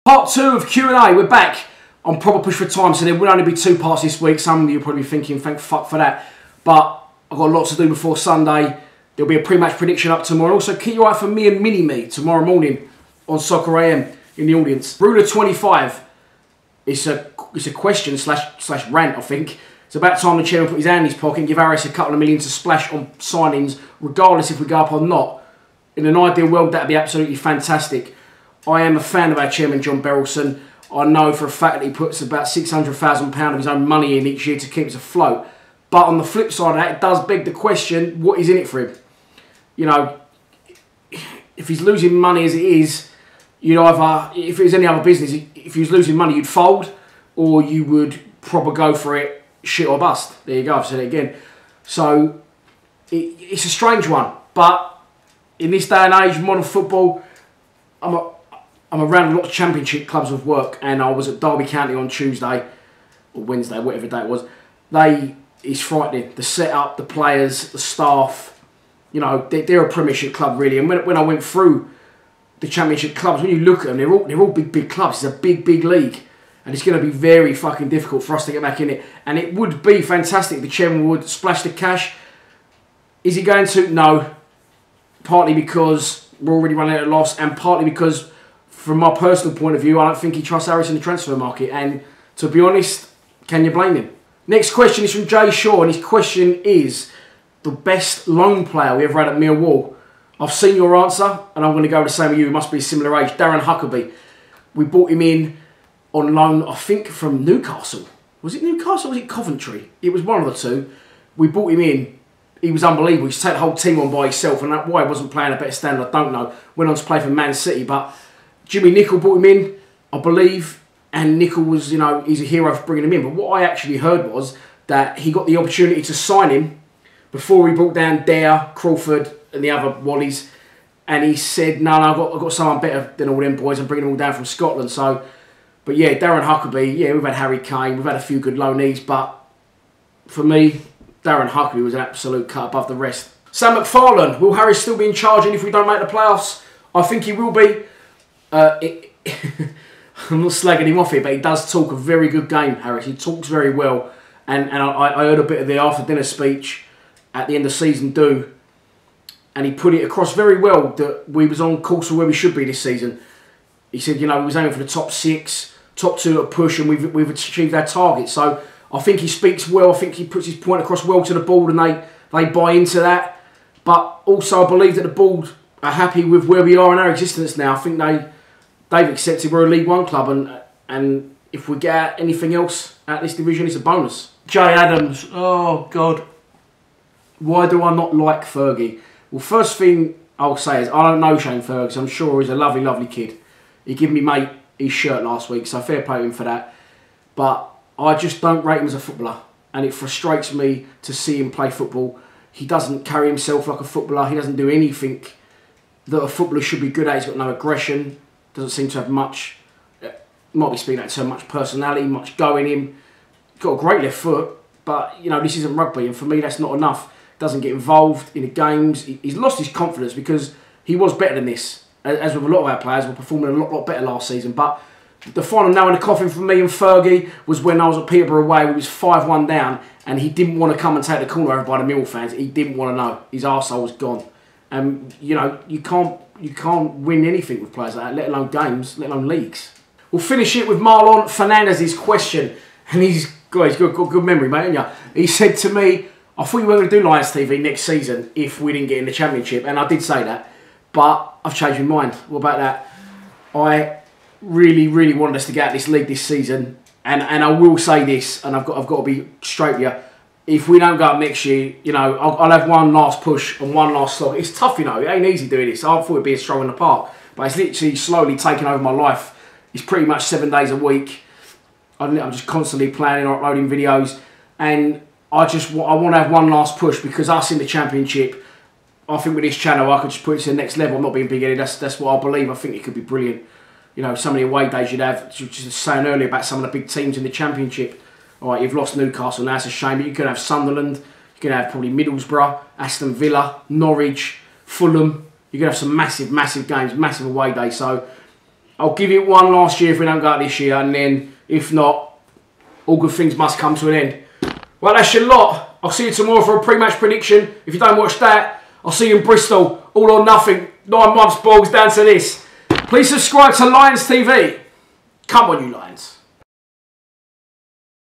Part 2 of Q&A, we're back on proper push for time, so there will only be 2 parts this week. Some of you are probably thinking, thank fuck for that. But I've got a lot to do before Sunday. There'll be a pre-match prediction up tomorrow. Also, keep your eye for me and Mini-Me tomorrow morning on Soccer AM in the audience. Ruler 25, it's a question slash rant, I think. It's about time the chairman put his hand in his pocket and give Harris a couple of million to splash on signings, regardless if we go up or not. In an ideal world, that'd be absolutely fantastic. I am a fan of our chairman, John Berylson. I know for a fact that he puts about £600,000 of his own money in each year to keep us afloat. But on the flip side of that, it does beg the question, what is in it for him? You know, if he's losing money as it is, you'd either, if it was any other business, if he was losing money, you'd fold, or you would probably go for it, shit or bust. There you go, I've said it again. So, it's a strange one. But in this day and age, modern football, I'm around a lot of championship clubs of work, and I was at Derby County on Tuesday, or Wednesday, whatever day it was. It's frightening. The setup, the players, the staff, you know, they're a Premiership club really. And when I went through the championship clubs, when you look at them, they're all big clubs. It's a big league. And it's going to be very fucking difficult for us to get back in it. And it would be fantastic if the chairman would splash the cash. Is he going to? No. Partly because we're already running at a loss, and partly because, from my personal point of view, I don't think he trusts Harris in the transfer market. And to be honest, can you blame him? Next question is from Jay Shaw, and his question is, the best loan player we ever had at Millwall? I've seen your answer, and I'm going to go the same with you. He must be a similar age. Darren Huckabee. We bought him in on loan, I think, from Newcastle. Was it Newcastle or was it Coventry? It was one of the two. We bought him in. He was unbelievable. He just take the whole team on by himself, and why he wasn't playing a better standard, I don't know. Went on to play for Man City, but Jimmy Nicol brought him in, I believe, and Nicol was, you know, he's a hero for bringing him in. But what I actually heard was that he got the opportunity to sign him before he brought down Dare, Crawford, and the other Wallies, and he said, no, I've got someone better than all them boys. I'm bringing them all down from Scotland. So, but yeah, Darren Huckabee, yeah, we've had Harry Kane, we've had a few good loanees, but for me, Darren Huckabee was an absolute cut above the rest. Sam McFarlane, will Harris still be in charge if we don't make the playoffs? I think he will be. I'm not slagging him off here, but he does talk a very good game, Harris. He talks very well. And I heard a bit of the after-dinner speech at the end of season 2, and he put it across very well that we was on course for where we should be this season. He said, you know, we was aiming for the top 6, top 2 at a push, and we've achieved our target. So I think he speaks well. I think he puts his point across well to the board, and they buy into that. But also I believe that the board are happy with where we are in our existence now. I think they've accepted we're a League One club, and if we get anything else out of this division, it's a bonus. Jay Adams, oh God. Why do I not like Fergie? Well, first thing I'll say is I don't know Shane Ferguson. I'm sure he's a lovely, lovely kid. He gave me mate his shirt last week, so fair play to him for that. But I just don't rate him as a footballer, and it frustrates me to see him play football. He doesn't carry himself like a footballer. He doesn't do anything that a footballer should be good at. He's got no aggression. Doesn't seem to have much, might be speaking out to much personality, much go in him. Got a great left foot, but you know, this isn't rugby, and for me that's not enough. Doesn't get involved in the games. He's lost his confidence because he was better than this. As with a lot of our players, we're performing a lot better last season. But the final nail in the coffin for me and Fergie was when I was at Peterborough away. We was 5-1 down, and he didn't want to come and take the corner over by the Mill fans. He didn't want to know. His arsehole was gone. And you know, you can't win anything with players like that, let alone games, let alone leagues. We'll finish it with Marlon Fernandez's question, and he's got good memory, mate, haven't you? He said to me, I thought you were going to do Lions TV next season if we didn't get in the Championship, and I did say that, but I've changed my mind. What about that? I really wanted us to get out of this league this season, and I will say this, and I've got to be straight with you. If we don't go up next year, you know, I'll have one last push and one last slog. It's tough, you know. It ain't easy doing this. I thought it'd be a stroll in the park, but it's literally slowly taken over my life. It's pretty much 7 days a week. I'm just constantly planning, uploading videos, and I want to have one last push, because us in the Championship, I think with this channel I could just put it to the next level. I'm not being big-headed. That's what I believe. I think it could be brilliant. You know, some of the away days you'd have, just saying earlier about some of the big teams in the Championship. All right, you've lost Newcastle, now it's a shame, but you could have Sunderland, you could have probably Middlesbrough, Aston Villa, Norwich, Fulham. You could have some massive games, massive away days. So I'll give it one last year if we don't go out this year, and then if not, all good things must come to an end. Well, that's your lot. I'll see you tomorrow for a pre-match prediction. If you don't watch that, I'll see you in Bristol. All or nothing. 9 months balls down to this. Please subscribe to Lions TV. Come on, you Lions.